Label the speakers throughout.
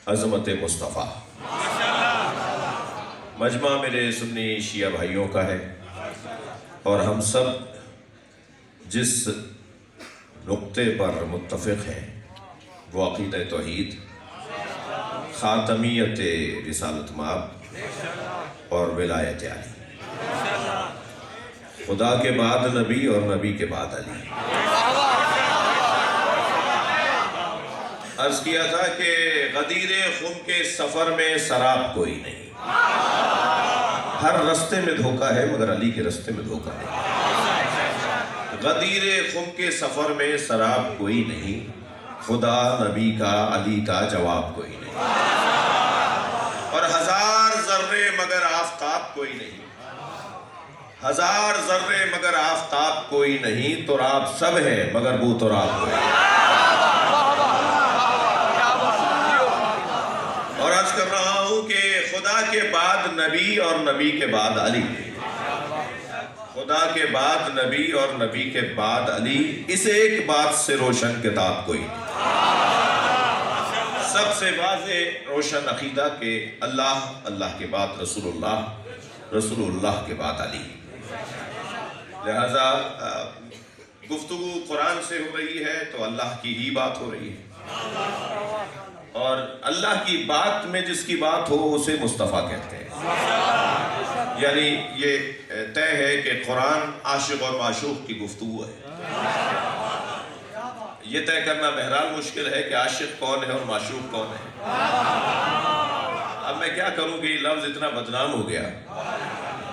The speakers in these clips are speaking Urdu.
Speaker 1: عظمت مصطفیٰ۔ مجمع میرے سنی شیعہ بھائیوں کا ہے اور ہم سب جس نقطے پر متفق ہیں وہ عقیدہ توحید، خاتمیت رسالت مآب اور ولایت علی، خدا کے بعد نبی اور نبی کے بعد علی۔ عرض کیا تھا کہ غدیر خم کے سفر میں سراب کوئی نہیں، ہر رستے میں دھوکہ ہے مگر علی کے رستے میں دھوکہ نہیں۔ غدیر خم کے سفر میں سراب کوئی نہیں، خدا نبی کا علی کا جواب کوئی نہیں۔ اور ہزار ذرے مگر آفتاب کوئی نہیں، ہزار ذرے مگر آفتاب کوئی نہیں، تراب سب ہے مگر وہ تراب کوئی نہیں۔ اور عرض کر رہا ہوں کہ خدا کے بعد نبی اور نبی کے بعد علی، خدا کے بعد نبی اور نبی کے بعد علی، اس ایک بات سے روشن کتاب کوئی نہیں۔ سب سے واضح روشن عقیدہ کہ اللہ، اللہ کے بعد رسول اللہ، رسول اللہ کے بعد علی۔ لہذا گفتگو قرآن سے ہو رہی ہے تو اللہ کی ہی بات ہو رہی ہے، اور اللہ کی بات میں جس کی بات ہو اسے مصطفیٰ کہتے ہیں۔ یعنی یہ طے ہے کہ قرآن عاشق اور معشوق کی گفتگو ہے۔ یہ طے کرنا بہرحال مشکل ہے کہ عاشق کون ہے اور معشوق کون ہے۔ اب میں کیا کروں کہ یہ لفظ اتنا بدنام ہو گیا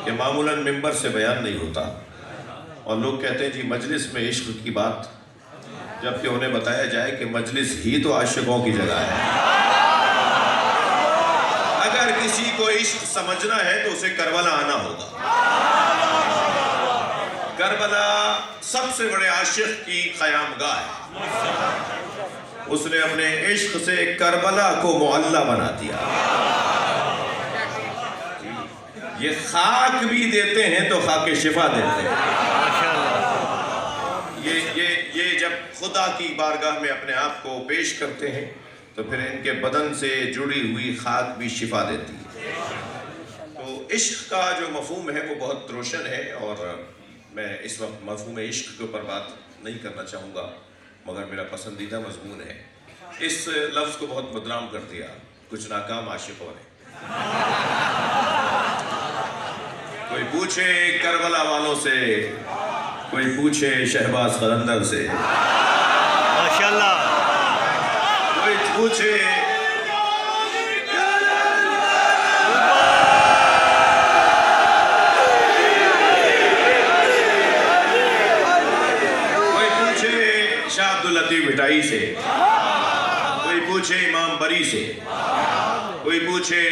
Speaker 1: کہ معمولاً ممبر سے بیان نہیں ہوتا، اور لوگ کہتے ہیں جی مجلس میں عشق کی بات، جبکہ انہیں بتایا جائے کہ مجلس ہی تو عاشقوں کی جگہ ہے۔ اگر کسی کو عشق سمجھنا ہے تو اسے کربلا آنا ہوگا۔ کربلا سب سے بڑے عاشق کی قیام گاہ ہے، اس نے اپنے عشق سے کربلا کو معلّہ بنا دیا۔ یہ خاک بھی دیتے ہیں تو خاک شفا دیتے ہیں۔ یہ جب خدا کی بارگاہ میں اپنے آپ کو پیش کرتے ہیں تو پھر ان کے بدن سے جڑی ہوئی خاک بھی شفا دیتی ہے۔ تو عشق کا جو مفہوم ہے وہ بہت روشن ہے، اور میں اس وقت مفہوم عشق کے اوپر بات نہیں کرنا چاہوں گا، مگر میرا پسندیدہ مضمون ہے۔ اس لفظ کو بہت بدنام کر دیا کچھ ناکام عاشقوں نے۔ کوئی پوچھے کربلا والوں سے، کوئی پوچھے شہباز قلندر سے،
Speaker 2: ماشاءاللہ،
Speaker 1: کوئی پوچھے شاہ عبداللطیف بھٹائی سے، کوئی پوچھے امام بری سے، کوئی پوچھے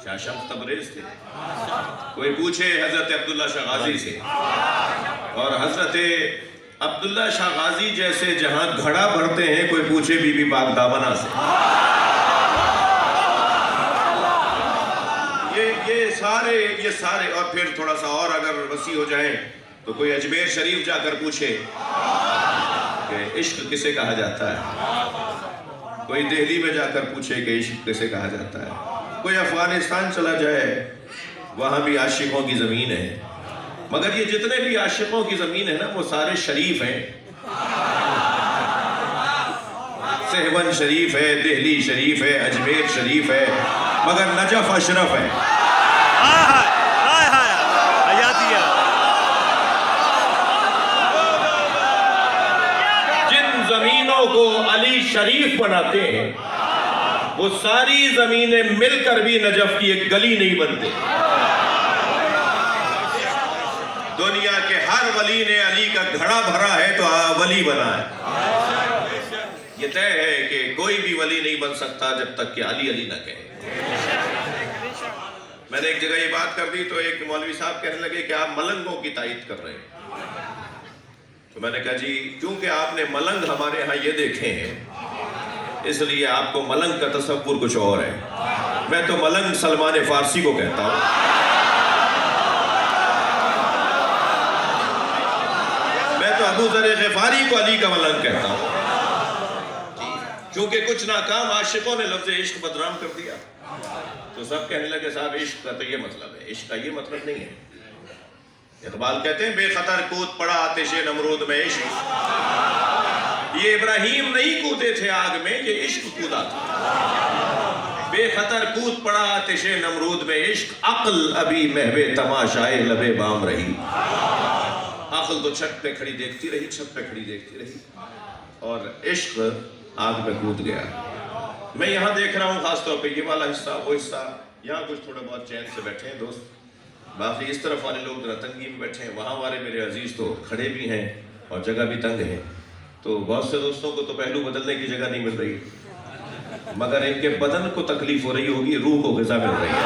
Speaker 1: شاہ شمس تبریز سے، کوئی پوچھے حضرت عبداللہ شاہ غازی سے، اور حضرت عبداللہ شاہ غازی جیسے جہاں گھڑا بھرتے ہیں کوئی پوچھے بی بی پاک دامنہ سے۔ یہ سارے اور پھر تھوڑا سا اور اگر وسیع ہو جائیں تو کوئی اجمیر شریف جا کر پوچھے کہ عشق کسے کہا جاتا ہے، کوئی دہلی میں جا کر پوچھے کہ عشق کسے کہا جاتا ہے، کوئی افغانستان چلا جائے وہاں بھی عاشقوں کی زمین ہے، مگر یہ جتنے بھی عاشقوں کی زمین ہے نا وہ سارے شریف ہیں۔ سہون شریف ہے، دہلی شریف ہے، اجمیر شریف ہے، مگر نجف اشرف ہے۔ زمینوں کو علی شریف بناتے ہیں وہ ساری زمینیں مل کر بھی نجف کی ایک گلی نہیں بنتے۔ دنیا کے ہر ولی نے علی کا گھڑا بھرا ہے تو ولی بنا ہے۔ یہ طے ہے کہ کوئی بھی ولی نہیں بن سکتا جب تک کہ علی علی نہ کہے۔ میں نے ایک جگہ یہ بات کر دی تو ایک مولوی صاحب کہنے لگے کہ آپ ملنگوں کی تائید کر رہے ہیں۔ تو میں نے کہا جی کیونکہ آپ نے ملنگ ہمارے ہاں یہ دیکھے ہیں اس لیے آپ کو ملنگ کا تصور کچھ اور ہے۔ میں تو ملنگ سلمان فارسی کو کہتا ہوں۔ میں تو ابو ذر غفاری کو علی کا ملنگ کہتا ہوں۔ چونکہ کچھ ناکام عاشقوں نے لفظ عشق بدنام کر دیا تو سب کہنے لگے صاحب عشق کا تو یہ مطلب ہے، عشق کا یہ مطلب نہیں ہے۔ اقبال کہتے ہیں بے خطر کود پڑا آتش نمرود میں عشق، یہ ابراہیم نہیں کودے تھے آگ میں، یہ عشق کودا تھا۔ بے خطر کود پڑا آتش نمرود میں عشق، عقل ابھی محو تماشائے لبے بام رہی۔ عقل تو چھت پہ کھڑی دیکھتی رہی، چھت پہ کھڑی دیکھتی رہی، اور عشق آگ میں کود گیا۔ میں یہاں دیکھ رہا ہوں خاص طور پہ یہ والا حصہ، وہ حصہ، یہاں کچھ تھوڑا بہت چین سے بیٹھے ہیں دوست، باقی اس طرف والے لوگ ذرا تنگی میں بیٹھے ہیں، وہاں والے میرے عزیز تو کھڑے بھی ہیں اور جگہ بھی تنگ ہے، تو بہت سے دوستوں کو تو پہلو بدلنے کی جگہ نہیں مل رہی، مگر ان کے بدن کو تکلیف ہو رہی ہوگی، روح کو غذا مل رہی ہے۔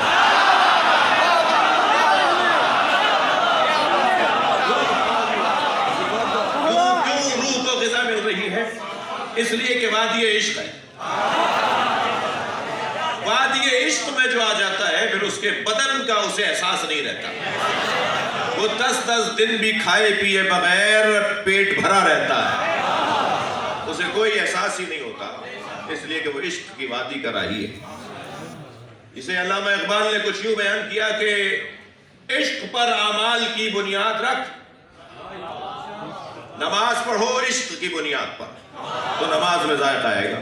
Speaker 1: کیوں روح کو غذا مل رہی ہے؟ اس لیے کہ وادی عشق ہے۔ وادی عشق میں جو آ جاتا ہے پھر اس کے بدن کا اسے احساس نہیں رہتا، وہ 10 دن بھی کھائے پیے بغیر پیٹ بھرا رہتا ہے، اسے کوئی احساس ہی نہیں ہوتا، اس لیے کہ وہ عشق کی وادی کا راہی ہے۔ اسے علامہ اقبال نے کچھ یوں بیان کیا کہ عشق پر اعمال کی بنیاد رکھ، نماز پڑھو عشق کی بنیاد پر تو نماز میں ذائقہ آئے گا۔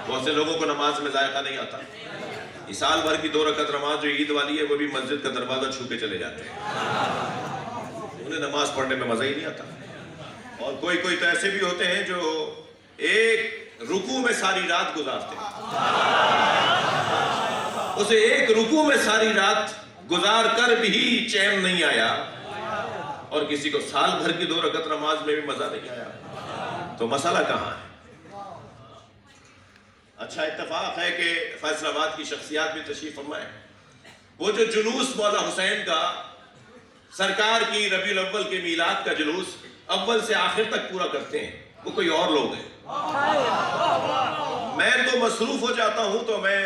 Speaker 1: بہت سے لوگوں کو نماز میں ذائقہ نہیں آتا، سال بھر کی 2 رکعت نماز جو عید والی ہے وہ بھی مسجد کا دروازہ چھو کے چلے جاتے ہیں، انہیں نماز پڑھنے میں مزہ ہی نہیں آتا۔ اور کوئی تو ایسے بھی ہوتے ہیں جو ایک رکوع میں ساری رات گزارتے ہیں، اسے ایک رکوع میں ساری رات گزار کر بھی چین نہیں آیا، اور کسی کو سال بھر کی 2 رکعت نماز میں بھی مزہ نہیں آیا، تو مسئلہ کہاں ہے؟ اچھا اتفاق ہے کہ فیصل آباد کی شخصیات بھی تشریف فرما ہے، وہ جو جلوس مولا حسین کا، سرکار کی ربیع الاول کے میلاد کا جلوس اول سے آخر تک پورا کرتے ہیں، وہ کوئی اور لوگ ہیں۔ میں تو مصروف ہو جاتا ہوں تو میں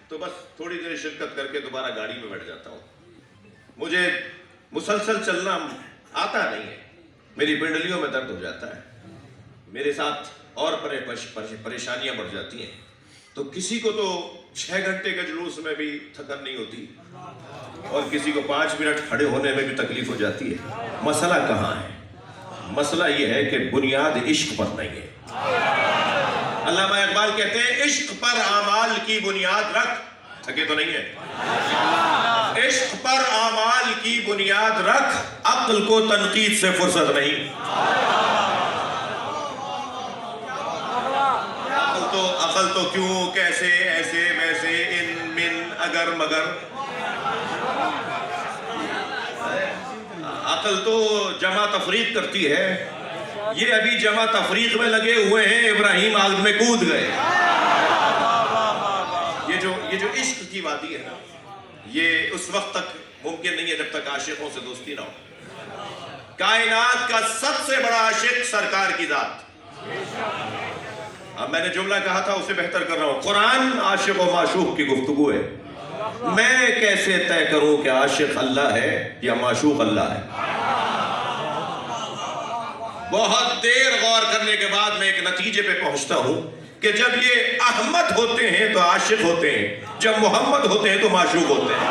Speaker 1: تو بس تھوڑی دیر شرکت کر کے دوبارہ گاڑی میں بیٹھ جاتا ہوں، مجھے مسلسل چلنا آتا نہیں ہے، میری پنڈلیوں میں درد ہو جاتا ہے، میرے ساتھ اور پریشانیاں بڑھ جاتی ہیں، تو کسی کو تو 6 گھنٹے کے جلوس میں بھی تھکن نہیں ہوتی، اور کسی کو 5 منٹ کھڑے ہونے میں بھی تکلیف ہو جاتی ہے۔ مسئلہ کہاں ہے؟ مسئلہ یہ ہے کہ بنیاد عشق پر نہیں ہے۔ علامہ اقبال کہتے ہیں عشق پر اعمال کی بنیاد رکھ، تھکے تو نہیں ہے، عشق پر اعمال کی بنیاد رکھ، عقل کو تنقید سے فرصت نہیں۔ عقل تو کیوں، کیسے، ایسے، ویسے، ان، من، اگر، مگر، عقل تو جمع تفریق کرتی ہے، یہ ابھی جمع تفریق میں لگے ہوئے ہیں، ابراہیم آگ میں کود گئے۔ یہ جو عشق کی وادی ہے نا، یہ اس وقت تک ممکن نہیں ہے جب تک عاشقوں سے دوستی نہ ہو۔ کائنات کا سب سے بڑا عاشق سرکار کی ذات، اب میں نے جملہ کہا تھا اسے بہتر کر رہا ہوں، قرآن عاشق و معشوق کی گفتگو ہے، میں کیسے طے کروں کہ عاشق اللہ ہے یا معشوق اللہ ہے؟ بہت دیر غور کرنے کے بعد میں ایک نتیجے پہ پہنچتا ہوں کہ جب یہ احمد ہوتے ہیں تو عاشق ہوتے ہیں، جب محمد ہوتے ہیں تو معشوق ہوتے ہیں۔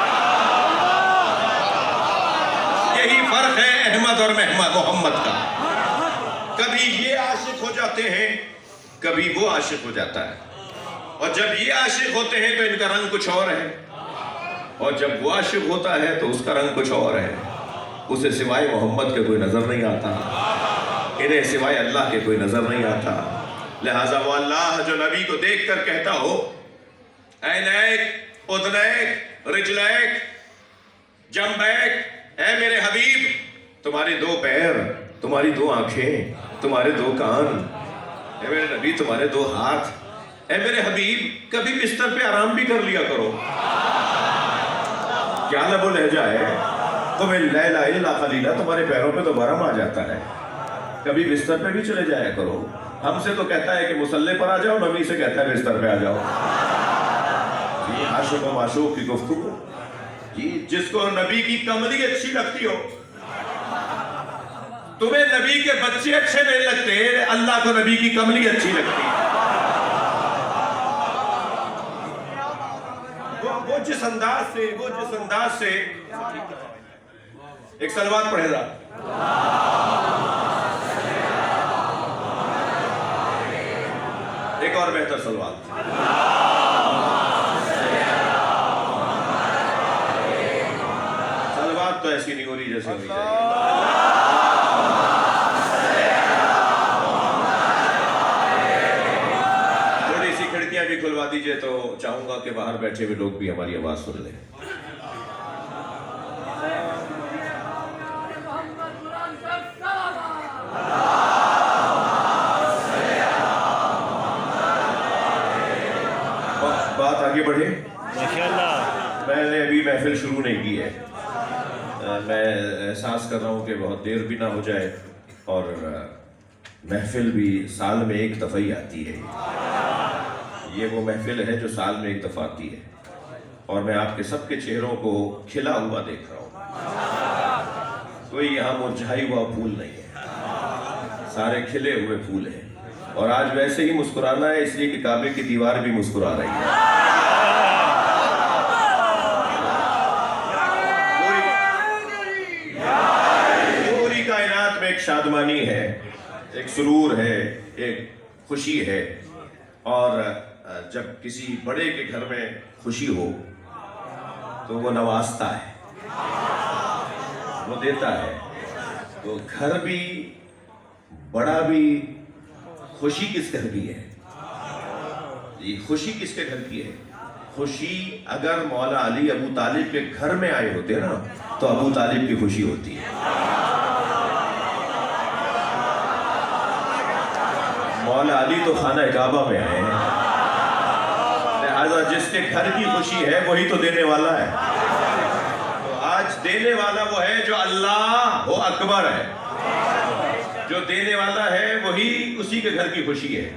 Speaker 1: یہی فرق ہے احمد اور محمد کا، کبھی یہ عاشق ہو جاتے ہیں، کبھی وہ عاشق ہو جاتا ہے، اور جب یہ عاشق ہوتے ہیں تو ان کا رنگ کچھ اور ہے، اور جب وہ عاشق ہوتا ہے تو اس کا رنگ کچھ اور ہے، اسے سوائے محمد کے کوئی نظر نہیں آتا، انہیں سوائے اللہ کے کوئی نظر نہیں آتا۔ لہٰذا وہ اللہ جو نبی کو دیکھ کر کہتا ہو عینیک اذنیک رجلیک جنبیک، اے میرے حبیب تمہارے 2 پیر، تمہاری 2 آنکھیں، تمہارے 2 کان، اے میرے نبی تمہارے 2 ہاتھ، اے میرے حبیب کبھی بستر پہ آرام بھی کر لیا کرو۔ کیا لب و لہجہ ہے، تمہیں لیلا الا قلیلا، تمہارے پیروں پہ تو برہم آ جاتا ہے، کبھی بستر پہ بھی چلے جایا کرو۔ ہم سے تو کہتا ہے کہ مصلی پر آ جاؤ، نبی سے کہتا ہے بستر پہ آ جاؤ۔ یہ عاشق و معشوق کی گفتگو، جس کو نبی کی کملی اچھی لگتی ہو، تمہیں نبی کے بچے اچھے نہیں لگتے، اللہ کو نبی کی کملی اچھی لگتی ہے۔ وہ جس انداز سے ایک صلوات پڑھے گا. ایک اور بہتر صلوات. صلوات تو ایسی نہیں ہو رہی جیسے ہونی چاہیے. تھوڑی سی کھڑکیاں بھی کھلوا دیجئے تو چاہوں گا کہ باہر بیٹھے ہوئے لوگ بھی ہماری آواز سن لیں. بات آگے بڑھے.
Speaker 2: ماشاءاللہ.
Speaker 1: میں نے ابھی محفل شروع نہیں کی ہے. میں احساس کر رہا ہوں کہ بہت دیر بھی نہ ہو جائے اور محفل بھی سال میں ایک دفعہ ہی آتی ہے. یہ وہ محفل ہے جو سال میں ایک دفعہ آتی ہے اور میں آپ کے سب کے چہروں کو کھلا ہوا دیکھ رہا ہوں. کوئی یہاں مرجھائی ہوا پھول نہیں ہے, سارے کھلے ہوئے پھول ہیں. اور آج ویسے ہی مسکرانا ہے اس لیے کہ کعبے کی دیوار بھی مسکرا رہی ہے. پوری کائنات میں ایک شادمانی ہے, ایک سرور ہے, ایک خوشی ہے. اور جب کسی بڑے کے گھر میں خوشی ہو تو وہ نوازتا ہے, وہ دیتا ہے. تو گھر بھی بڑا بھی خوشی کس گھر کی ہے؟ یہ خوشی کس کے گھر کی ہے؟ خوشی اگر مولا علی ابو طالب کے گھر میں آئے ہوتے نا تو ابو طالب کی خوشی ہوتی ہے. مولا علی تو خانہ کعبہ میں آئے ہیں, لہذا جس کے گھر کی خوشی ہے وہی تو دینے والا ہے. تو آج دینے والا وہ ہے جو اللہ وہ اکبر ہے. جو دینے والا ہے وہی اسی کے گھر کی خوشی ہے.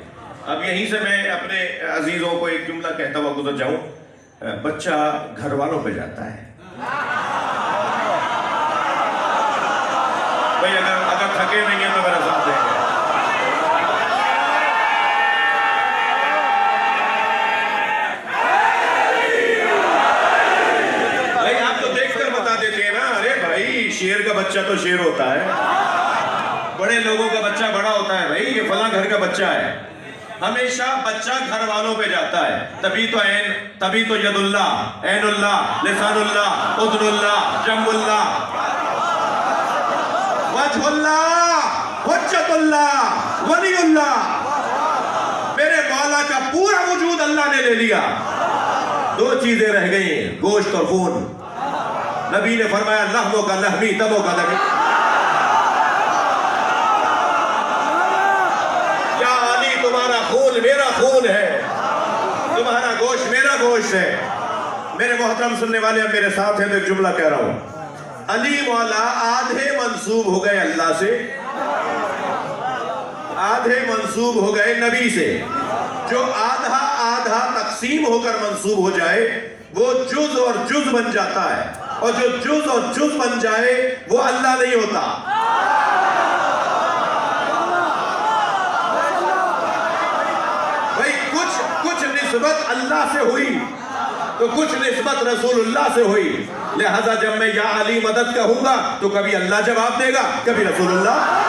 Speaker 1: اب یہیں سے میں اپنے عزیزوں کو ایک جملہ کہتا ہوا گزر جاؤں. بچہ گھر والوں پہ جاتا ہے. بھئی اگر تھکے نہیں ہیں تو میرا ساتھ دیں گے. بھئی آپ تو دیکھ کر بتا دیتے ہیں نا, ارے بھائی شیر کا بچہ تو شیر ہوتا ہے, بڑے لوگوں کا بچہ بڑا ہوتا ہے. بھائی یہ فلاں گھر کا بچہ ہے. ہمیشہ بچہ گھر والوں پہ جاتا ہے. تبھی تو ید اللہ, عین اللہ, لسان اللہ, اذن اللہ, جنب اللہ, وجہ اللہ, حجت اللہ, ولی اللہ. میرے مولا کا پورا وجود اللہ نے لے لیا. دو چیزیں رہ گئی, گوشت اور خون. نبی نے فرمایا لحموں کا لحمی, دموں کا دمی. تمہارا خون میرا خون ہے, تمہارا گوشت میرا گوشت ہے. میرے محترم سننے والے اب میرے ساتھ ہیں تو ایک جملہ کہہ رہا ہوں. علی مولا آدھے منسوب ہو گئے اللہ سے, آدھے منسوب ہو گئے نبی سے. جو آدھا آدھا تقسیم ہو کر منسوب ہو جائے وہ جز اور جز بن جاتا ہے, اور جو جز اور جز بن جائے وہ اللہ نہیں ہوتا. کچھ نسبت اللہ سے ہوئی تو کچھ نسبت رسول اللہ سے ہوئی. لہذا جب میں یا علی مدد کہوں گا تو کبھی اللہ جواب دے گا, کبھی رسول اللہ.